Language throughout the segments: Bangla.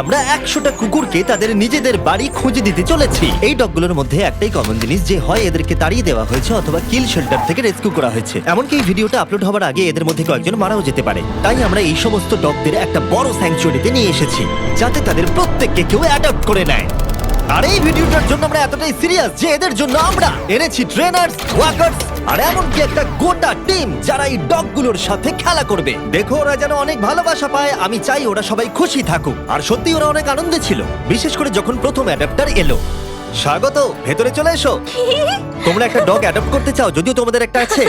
আমরা 100টা কুকুরকে তাদের নিজেদের বাড়ি খুঁজে দিতে চলেছি। এই ডগগুলোর মধ্যে একটাই কমন জিনিস, যে হয় এদেরকে তাড়িয়ে দেওয়া হয়েছে অথবা কিল শেল্টার থেকে রেস্কিউ করা হয়েছে। এমনকি এই ভিডিওটা আপলোড হওয়ার আগে এদের মধ্যে কয়েকজন মারাও যেতে পারে। তাই আমরা এই সমস্ত ডগদের একটা বড় স্যাংচুয়ারিতে নিয়ে এসেছি, যাতে তাদের প্রত্যেককে কেউ অ্যাডপ্ট করে নেয়। আর এই ভিডিওটার জন্য আমরা এতটাই সিরিয়াস যে এদের জন্য আমরা এনেছি ট্রেনার্স, ওয়াকার্স আর এমনকি একটা গোটা টিম যারা এই ডগগুলোর সাথে খেলা করবে। দেখো ওরা যেন অনেক ভালোবাসা পায়, আমি চাই ওরা সবাই খুশি থাকুক। আর সত্যি ওরা অনেক আনন্দে ছিল, বিশেষ করে যখন প্রথম অ্যাডাপ্টার এলো। স্বাগত, ভেতরে চলে এসো। তোমরা একটা ডগ অ্যাডপ্ট করতে চাও? যদিও তোমাদের একটা আছে।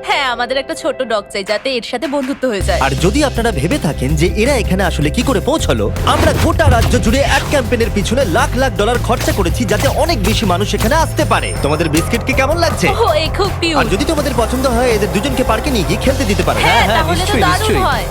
হ্যাঁ, আমাদের একটা ছোট ডগ চাই যাতে এর সাথে বন্ধুত্ব হয়ে যায়। আর যদি আপনারা ভেবে থাকেন যে এরা এখানে আসলে কি করে পৌঁছলো, আমরা গোটা রাজ্য জুড়ে এক ক্যাম্পেইনের পিছনে লাখ লাখ ডলার খরচা করেছি যাতে অনেক বেশি মানুষ এখানে আসতে পারে। তোমাদের বিস্কিট কি কেমন লাগছে? ও, এই খুব আর কিউট। যদি তোমাদের পছন্দ হয় এদের দুজনকে পার্কে নিয়ে গিয়ে খেলতে দিতে পারো। হ্যাঁ, হ্যাঁ, তাহলে তো নিশ্চয়ই, দারুণ নিশ্চয়ই। হয়।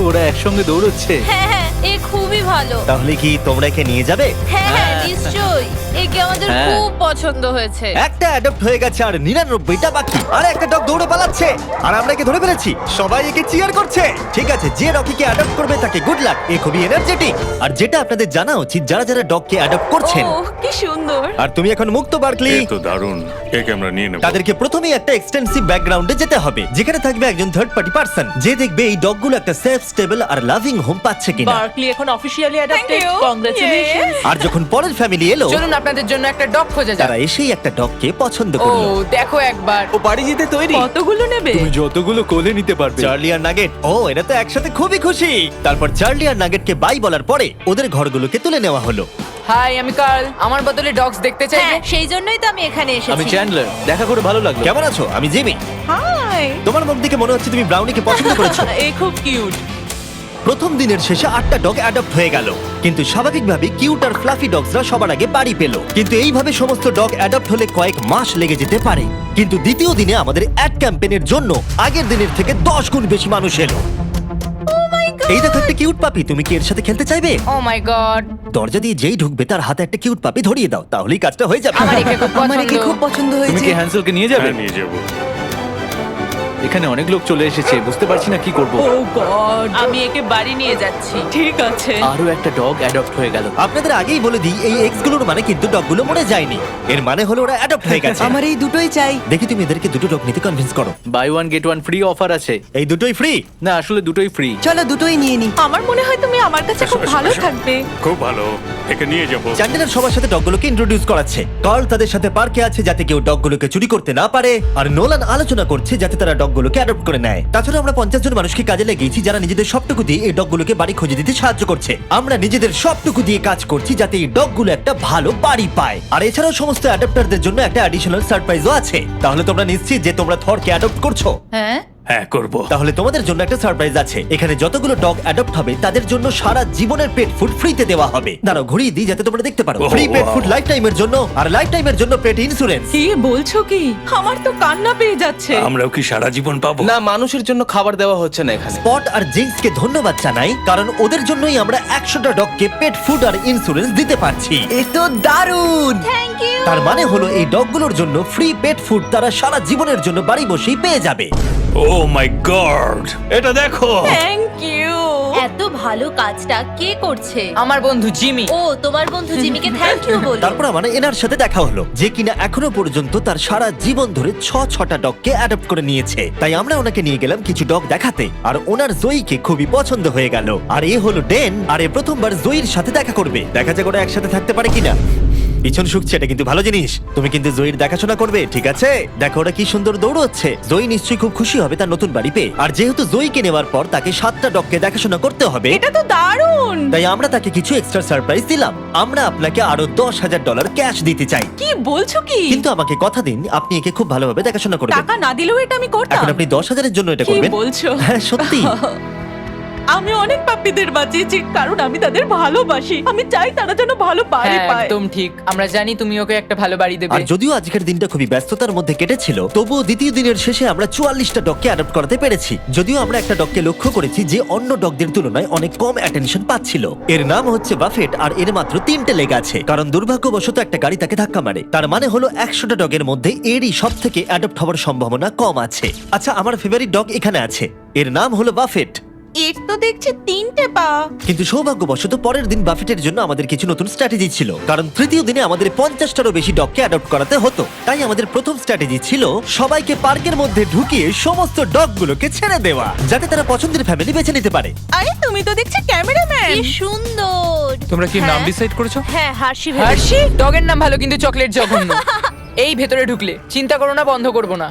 ওরা একসঙ্গে দৌড়চ্ছে। হ্যাঁ হ্যাঁ, এ খুবই ভালো। তাহলে কি তোমরা একে নিয়ে যাবে? হ্যাঁ হ্যাঁ, হ্যাঁ। নিশ্চয়ই। একে আমাদের হ্যাঁ। খুব পছন্দ হয়েছে। একটা অ্যাডপ্ট হয়ে গেছে আর 99টা বাকি। আর একটা ডগ দৌড়ে পালাচ্ছে আর আমরা একে ধরে ফেলেছি। সবাই একে চিয়ার করছে। ঠিক আছে, যে রকিকে অ্যাডপ্ট করবে তাকে গুড লাক। এ খুবই এনার্জেটিক। আর যেটা আপনাদের জানা উচিত, যারা যারা ডগকে অ্যাডপ্ট করছেন, ও, কি সুন্দর। আর তুমি এখন মুক্ত বার্কলি, এ তো দারুণ, একে আমরা নিয়ে নেব। তাদেরকে প্রথমেই একটা এক্সটেন্সিভ ব্যাকগ্রাউন্ডে যেতে হবে, যেখানে থাকবে একজন থার্ড পার্টি পার্সন যে দেখবে এই ডগগুলো একটা সেফ, স্টেবল আর লাভিং হোম পাচ্ছে কিনা। বার্কলি এখন অফিসিয়ালি অ্যাডাপ্টেড। you. কংগ্রাচুলেশন। আর যখন পরের ফ্যামিলি এলো, চলুন আপনাদের জন্য একটা ডগ খোঁজা যাক। তারা এসেই একটা ডগকে পছন্দ ও, করলো। দেখো একবার। ও বাড়ি যেতে তৈরি। কতগুলো নেবে? তুমি যতগুলো কোলে নিতে পারবে। চার্লি আর নাগেট, ও এরা তো একসাথে খুবই খুশি। তারপর চার্লি আর নাগেটকে বাই বলার পরে ওদের ঘরগুলোকে তুলে নেওয়া হলো। হাই, আমি কার্ল। আমার বদলে ডগস দেখতে চাইবে? হ্যাঁ, সেই জন্যই তো আমি এখানে আমি এসেছি। চ্যান্ডলার, দেখা করে ভালো লাগলো। কেমন আছো? আমি জিমি। হাই। তোমার মুখ দেখে মনে হচ্ছে তুমি ব্রাউনিকে পছন্দ করেছো। এ খুব কিউট। প্রথম দিনের শেষে 8টা ডগ অ্যাডপ্ট হয়ে গেল, কিন্তু স্বাভাবিকভাবে কিউট আর ফ্লাফি ডগসরা সবার আগে বাড়ি পেল। কিন্তু এইভাবে সমস্ত ডগ অ্যাডপ্ট হলে কয়েক মাস লেগে যেতে পারে। কিন্তু দ্বিতীয় দিনে আমাদের অ্যাড ক্যাম্পেইনের জন্য আগের দিনের থেকে 10 গুণ বেশি মানুষ এলো। এই দেখো একটা কিউট পাপি, তুমি কি এর সাথে খেলতে চাইবে? ও মাই গড। দরজা দিয়ে যেই ঢুকবে তার হাতে একটা কিউট পাপি ধরিয়ে দাও, তাহলেই কাজটা হয়ে যাবে। আমার একে খুব পছন্দ। তুমি কি হ্যান্সেলকে নিয়ে যাবে? হ্যাঁ, নিয়ে যাবো। এখানে অনেক লোক চলে এসেছে, বুঝতে পারছি না কি করব। ও গড। আমি একে বাড়ি নিয়ে যাচ্ছি। ঠিক আছে। আরো একটা ডগ অ্যাডপ্ট হয়ে গেল। আপনাদের আগেই বলে দিই, এই এক্স গুলোর মানে কিন্তু ডগগুলো মরে যায়নি। এর মানে হলো ওরা অ্যাডপ্ট হয়ে গেছে। আমার এই দুটোই চাই। দেখি তুমি এদেরকে দুটো ডগ নিতে কনভিন্স করো। Buy one get one free offer আছে। এই দুটোই ফ্রি। না, আসলে দুটোই ফ্রি। চলো দুটোই নিয়ে নি। আমার মনে হয় তুমি আমার কাছে খুব ভালো থাকবে। খুব ভালো, একে নিয়ে যাবো। চ্যান্ডেলার সবার সাথে ডগগুলোকে ইন্ট্রোডিউস করাচ্ছে। কার্ল তাদের সাথে পার্কে আছে যাতে কেউ ডগগুলোকে চুরি করতে না পারে, আর নোলান আলোচনা করছে যাতে তারা ডগগুলোকে অ্যাডপ্ট করে নেয়। তাছাড়া আমরা 50 জন মানুষকে কাজে লাগিয়েছি যারা নিজেদের সবটুকু দিয়ে এই ডগগুলোকে বাড়ি খুঁজে দিতে সাহায্য করছে। আমরা নিজেদের সবটুকু দিয়ে কাজ করছি যাতে এই ডগগুলো একটা ভালো বাড়ি পায়। আর এছাড়াও সমস্ত অ্যাডাপ্টারদের জন্য একটা অ্যাডিশনাল সারপ্রাইজও আছে। তাহলে তোমরা নিশ্চিত যে তোমরা থরকে অ্যাডপ্ট করছো? হ্যাঁ, হ্যাঁ, করবো। তাহলে তোমাদের জন্য একটা সারপ্রাইজ আছে। এখানে যতগুলো ডগ অ্যাডপ্ট হবে তাদের জন্য সারা জীবনের পেট ফুড ফ্রিতে দেওয়া হবে। দাঁড়াও ঘুরিয়ে দিই যাতে তোমরা দেখতে পারো। Oh, free pet wow. Food life টাইমের জন্য, আর লাইফ টাইমের জন্য পেট ইন্স্যুরেন্স। কি বলছো কি? আমার তো কান্না পেয়ে যাচ্ছে। আমরাও কি সারা জীবন পাবো? না, মানুষের জন্য খাবার দেওয়া হচ্ছে না এখানে। স্পট আর জিন্সকে ধন্যবাদ জানাই, কারণ ওদের জন্যই আমরা 100টা ডগকে পেট ফুড আর ইন্স্যুরেন্স দিতে পারছি। এ তো দারুণ। Thank you. তার মানে হলো এই ডগগুলোর জন্য ফ্রি পেট ফুড তারা সারা জীবনের জন্য বাড়ি বসেই পেয়ে যাবে। ও মাই গড, এটা দেখো। Thank you. এত ভালো কাজটা কে করছে? আমার বন্ধু জিমি। ও, তোমার বন্ধু জিমিকে থ্যাংক ইউ বলো। তারপর আমার এনার সাথে দেখা হলো, যে কিনা এখনো পর্যন্ত তার সারা জীবন ধরে 6টা ডগকে অ্যাডপ্ট করে নিয়েছে। তাই আমরা ওনাকে নিয়ে গেলাম কিছু ডগ দেখাতে, আর ওনার জয়ীকে খুবই পছন্দ হয়ে গেল। আর এ হলো ডেন, আর এ প্রথমবার জয়ীর সাথে দেখা করবে। দেখা যাক ওরা একসাথে থাকতে পারে কিনা। পিছন শুকছে, এটা কিন্তু ভালো জিনিস। তুমি কিন্তু জয়ীর দেখাশোনা করবে, ঠিক আছে? দেখো ওরা কি সুন্দর দৌড়চ্ছে। জয়ী নিশ্চয়ই খুব খুশি হবে তার নতুন বাড়ি পেয়ে। আর যেহেতু জয়ীকে নেওয়ার পর তাকে 7টা ডগকে দেখাশোনা করতে হবে, এটা তো দারুণ। তাই আমরা তাকে কিছু এক্সট্রা সারপ্রাইজ দিলাম। আমরা আপনাকে আরো $10,000 ক্যাশ দিতে চাই, কি বলছো কি? কিন্তু আমাকে কথা দিন আপনি একে খুব ভালোভাবে দেখাশোনা করবেন। টাকা না দিলেও এটা আমি করতাম। এখন আপনি 10,000-এর জন্য এটা কি করবেন? বলছো? হ্যাঁ, সত্যি। আমি অনেক পাপ্পিদের বাঁচিয়েছি কারণ আমি তাদের ভালোবাসি। আমি চাই তারা যেন ভালো বাড়ি হ্যাঁ, পায়। একদম ঠিক। আমরা জানি তুমি ওকে একটা ভালো বাড়ি দেবে। আর যদিও আজকের দিনটা খুবই ব্যস্ততার মধ্যে কেটেছিল, তবুও দ্বিতীয় দিনের শেষে আমরা 44টা ডগকে অ্যাডপ্ট করাতে পেরেছি। যদিও আমরা একটা ডগকে লক্ষ্য করেছি যে অন্য ডগদের তুলনায় অনেক কম অ্যাটেনশন পাচ্ছিল। এর নাম হচ্ছে বাফেট, আর এর মাত্র 3টে লেগ আছে, কারণ দুর্ভাগ্যবশত একটা গাড়ি তাকে ধাক্কা মারে। তার মানে হলো 100টা ডগের মধ্যে এরই সব থেকে অ্যাডপ্ট হওয়ার সম্ভাবনা কম আছে। আচ্ছা, আমার ফেভারিট ডগ এখানে আছে, এর নাম হলো বাফেট। এর তো দেখছি 3টে পা। কিন্তু সৌভাগ্যবশত পরের দিন বাফেটের জন্য আমাদের কিছু নতুন স্ট্র্যাটেজি ছিল, কারণ তৃতীয় দিনে আমাদের 50টারও বেশি ডগকে অ্যাডপ্ট করাতে হতো। তাই আমাদের প্রথম স্ট্র্যাটেজি ছিল সবাইকে পার্কের মধ্যে ঢুকিয়ে সমস্ত ডগগুলোকে ছেড়ে দেওয়া, যাতে তারা পছন্দের ফ্যামিলি বেছে নিতে পারে। আরে তুমি তো দেখছি ক্যামেরাম্যান। কি সুন্দর। তোমরা কি নাম হ্যাঁ। ডিসাইড করেছো? হ্যাঁ, হার্ষি ভেবেছি। হার্ষি ডগের নাম ভালো কিন্তু চকলেট জঘন্য। এই ভেতরে ঢুকলে চিন্তা করো না, বন্ধ করবো না।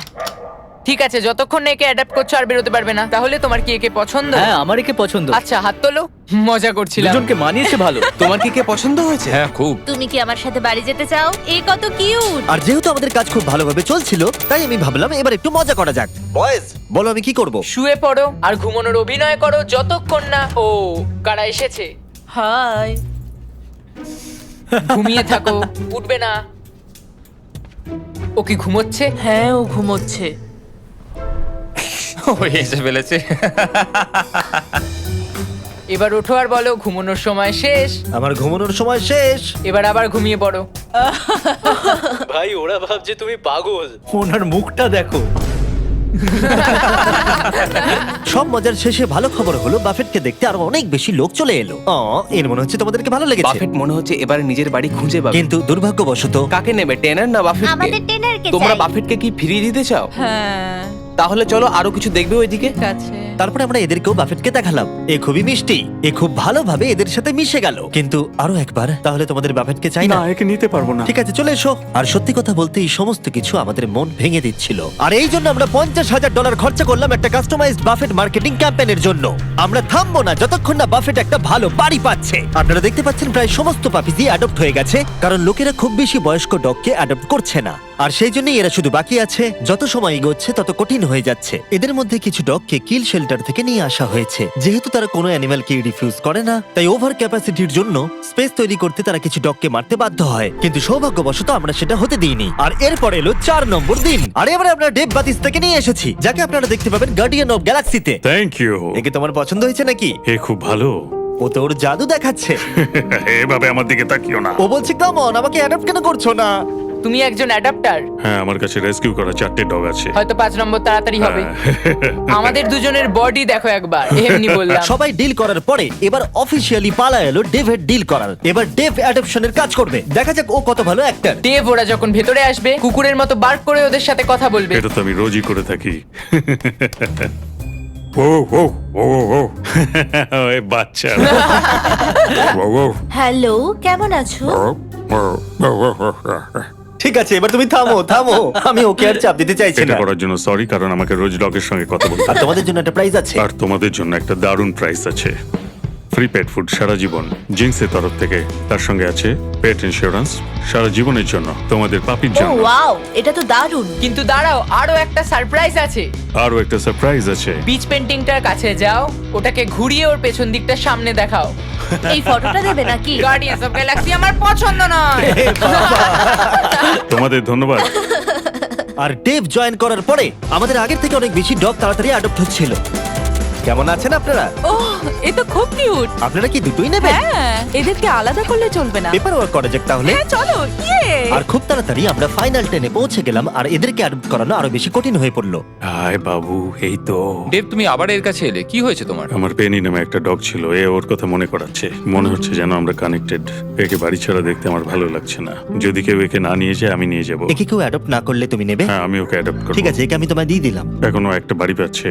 ঠিক আছে, যতক্ষণ না একে অ্যাডাপ্ট করছো আর বেরোতে পারবে না। তাহলে তোমার কি একে পছন্দ? হ্যাঁ, আমার একে পছন্দ। আচ্ছা, হাত তোলো। মজা করছিলাম। দুজনকে মানিয়েছে ভালো। তোমার কি কে পছন্দ হয়েছে? হ্যাঁ, খুব। তুমি কি আমার সাথে বাড়ি যেতে চাও? এই কত কিউট। আর যেহেতু আমাদের কাজ খুব ভালোভাবে চলছিল, তাই আমি ভাবলাম এবার একটু মজা করা যাক। বয়েজ, বলো আমি কি করব? শুয়ে পড়ো আর ঘুমানোর অভিনয় করো যতক্ষণ না ও কারা এসেছে। হাই। ঘুমিয়ে থাকো, উঠবে না। ও কি ঘুমোচ্ছে? হ্যাঁ, ও ঘুমোচ্ছে। ও এসে ফেলেছে। এবার ওঠো আর বলো ঘুমানোর সময় শেষ। আমার ঘুমানোর সময় শেষ। এবার আবার ঘুমিয়ে পড়ো। ভাই ওরা ভাবছে তুমি পাগল। ওনার মুখটা দেখো। সব মজার শেষে ভালো খবর হলো বাফেটকে দেখতে আরো অনেক বেশি লোক চলে এলো। এর মনে হচ্ছে তোমাদেরকে ভালো লেগেছে। বাফেট মনে হচ্ছে এবারে নিজের বাড়ি খুঁজে পাবে। কিন্তু দুর্ভাগ্যবশত কাকে নেবে, টেনার না বাফেটকে? আমাদের টেনারকে তোমরা চাই। বাফেটকে কি ফিরিয়ে দিতে চাও? হ্যাঁ, তাহলে চলো আরো কিছু দেখবে ওইদিকে। ঠিক আছে। তারপরে আমরা এদেরকেও বাফেটকে দেখালাম। এ খুবই মিষ্টি, এ খুব ভালোভাবে এদের সাথে মিশে গেল। কিন্তু আরো একবার, তাহলে তোমাদের বাফেটকে চাই না? একে নিতে পারবো না। ঠিক আছে, চলে এসো। আর সত্যি কথা বলতে এই সমস্ত কিছু আমাদের মন ভেঙে দিচ্ছিল। আর এই জন্য আমরা $50,000 খরচা করলাম একটা কাস্টমাইজড বাফেট মার্কেটিং ক্যাম্পেইনের জন্য। আমরা থামবো না যতক্ষণ না বাফেট একটা ভালো বাড়ি পাচ্ছে। আপনারা দেখতে পাচ্ছেন প্রায় সমস্ত পাপিজি অ্যাডপ্ট হয়ে গেছে, কারণ লোকেরা খুব বেশি বয়স্ক ডগকে অ্যাডপ্ট করছে না। আর সেই জন্যই এরা শুধু বাকি আছে। যত সময় এগোচ্ছে তত কঠিন হয়ে যাচ্ছে। এদের মধ্যে কিছু ডগকে কিল শেল্টার থেকে নিয়ে আসা হয়েছে। যেহেতু তারা কোনো অ্যানিমালকে রিফিউজ করে না, তাই ওভার ক্যাপাসিটির জন্য স্পেস তৈরি করতে তারা কিছু ডগকে মারতে বাধ্য হয়। কিন্তু সৌভাগ্যবশত আমরা সেটা হতে দিইনি। আর এরপর এলো 4 নম্বর দিন। আর এবারে আমরা ডেভ বাতিস থেকে নিয়ে এসেছি, যাকে আপনারা দেখতে পাবেন গার্ডিয়ান অফ গ্যালাক্সিতে। Thank you. একে তোমার পছন্দ হয়েছে নাকি? এ খুব ভালো। ও তো ওর জাদু দেখাচ্ছে। এভাবে আমার দিকে তাকিও না। ও বলছে কাম অন, আমাকে অ্যাডপ্ট কেন করছো না? তুমি একজন অ্যাডাপ্টার। হ্যাঁ, আমার কাছে রেস্কিউ করা 4টে ডগ আছে। হয়তো 5 নম্বর তাড়াতাড়ি হবে। আমাদের দুজনের বডি দেখো একবার, এমনি বললাম। সবাই ডিল করার পরে এবার অফিসিয়ালি পালা এলো ডেভের ডিল করার। এবার ডেভ অ্যাডপশনের কাজ করবে। দেখা যাক ও কত ভালো অ্যাক্টর। দেব ওরা যখন ভেতরে আসবে কুকুরের মতো বার্ক করে ওদের সাথে কথা বলবে। এটা তো আমি রোজই করে থাকি। ও ও ও ও এ বাচ্চা। ও ও হ্যালো, কেমন আছো? ঠিক আছে, এবার তুমি থামো থামো। আমি ওকে আর চাপ দিতে চাইছি এটা না। করার জন্য সরি, কারণ আমাকে রোজ ডগের সঙ্গে কথা বলতে আর তোমাদের জন্য একটা প্রাইজ আছে। আর তোমাদের জন্য একটা দারুণ প্রাইস আছে। ফ্রি পেট ফুড সারা জীবন জিন্সের তরফ থেকে। তার সঙ্গে আছে পেট ইন্স্যুরেন্স সারা জীবনের জন্য তোমাদের পাপির ও জন্য। ওয়াও, এটা তো দারুণ। কিন্তু দাঁড়াও, আরো একটা সারপ্রাইজ আছে। আরও একটা সারপ্রাইজ আছে। বিচ পেন্টিংটার কাছে যাও, ওটাকে ঘুরিয়ে ওর পেছন দিকটা সামনে দেখাও। এই ফটোটা দেবে নাকি? গার্ডিয়ান্স অফ গ্যালাক্সি আমার পছন্দ নয়। তোমাদের ধন্যবাদ। আর ডেভ জয়েন করার পরে আমাদের আগের থেকে অনেক বেশি ডগ তাড়াতাড়ি অ্যাডপ্ট হচ্ছিল। কেমন আছেন আপনারা? ওহ, এ তো খুব কিউট। আপনারা কি দুটোই নেবেন? হ্যাঁ, এদেরকে আলাদা করলে চলবে না। পেপার ওয়ার্ক করা যাক তাহলে। হ্যাঁ, চলো। ইয়ে। আর খুব তাড়াতাড়ি আমরা ফাইনাল 10-এ পৌঁছে গেলাম। আর এদেরকে অ্যাডপ্ট করানো আরো বেশি কঠিন হয়ে পড়লো। হাই বাবু, এই তো। দেব, তুমি আবার এর কাছে এলে, কি হয়েছে তোমার? আমার পেনি নামে একটা ডগ ছিল, এ ওর কথা মনে করাচ্ছে। মনে হচ্ছে যেন আমরা কানেক্টেড। একে বাড়ি ছাড়া দেখতে আমার ভালো লাগছে না। যদি কেউ একে না নিয়ে যায় আমি নিয়ে যাব। একে কেউ অ্যাডপ্ট না করলে তুমি নেবে? হ্যাঁ, আমি ওকে অ্যাডপ্ট করব। ঠিক আছে, একে আমি তোমায় দিয়ে দিলাম। এখনো একটা বাড়ি পাচ্ছে।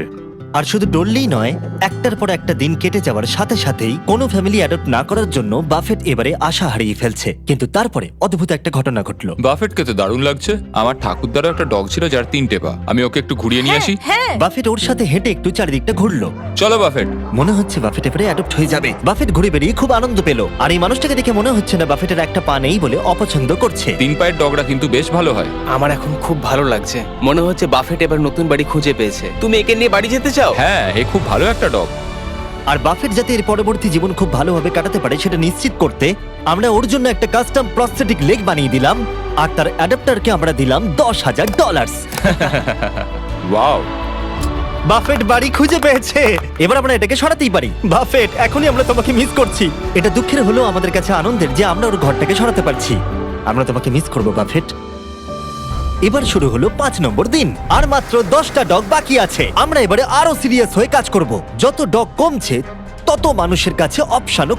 আর শুধু ডললেই নয়, একটার পর একটা দিন কেটে যাওয়ার সাথে সাথেই কোনো ফ্যামিলি অ্যাডপ্ট না করার জন্য বাফেট এবারে আশা হারিয়ে ফেলছে। কিন্তু তারপরে অদ্ভুত একটা ঘটনা ঘটলো। বাফেটকে তো দারুণ লাগছে। আমার ঠাকুরদারও একটা ডগ ছিল যার 3টে পা। আমি ওকে একটু ঘুরিয়ে নিয়ে আসি। হ্যাঁ, বাফেট ওর সাথে হেঁটে একটু চারিদিকটা ঘুরলো। চলো বাফেট। মনে হচ্ছে বাফেট এবারে অ্যাডপ্ট হয়ে যাবে। বাফেট ঘুরে বেরিয়ে খুব আনন্দ পেল। আর এই মানুষটাকে দেখে মনে হচ্ছে না বাফেটের একটা পা নেই বলে অপছন্দ করছে। 3 পায়ের ডগরা কিন্তু বেশ ভালো হয়। আমার এখন খুব ভালো লাগছে। মনে হচ্ছে বাফেট এবার নতুন বাড়ি খুঁজে পেয়েছে। তুমি একে নিয়ে বাড়ি যেতে চাও? হ্যাঁ, এ খুব ভালো একটা ডগ। আর বাফেট যাতে এর পরবর্তী জীবন খুব ভালোভাবে কাটাতে পারে সেটা নিশ্চিত করতে আমরা ওর জন্য একটা কাস্টম প্রস্থেটিক লেগ বানিয়ে দিলাম। আর তার অ্যাডাপ্টারকে আমরা দিলাম $10,000। ওয়াও, বাফেট বাড়ি খুঁজে পেয়েছে। এবার আমরা এটাকে সরাতেই পারি। বাফেট, এখনই আমরা তোমাকে মিস করছি। এটা দুঃখের হলেও আমাদের কাছে আনন্দের যে আমরা ওর ঘরটাকে সরাতে পারছি। আমরা তোমাকে মিস করবো বাফেট। এবার শুরু হলো 5 নম্বর দিন আর মাত্র 10টা ডগ বাকি আছে। আমরা এবারে আরো সিরিয়াস হয়ে কাজ করব। যত ডগ কমছে তত মানুষের কাছে অপশনও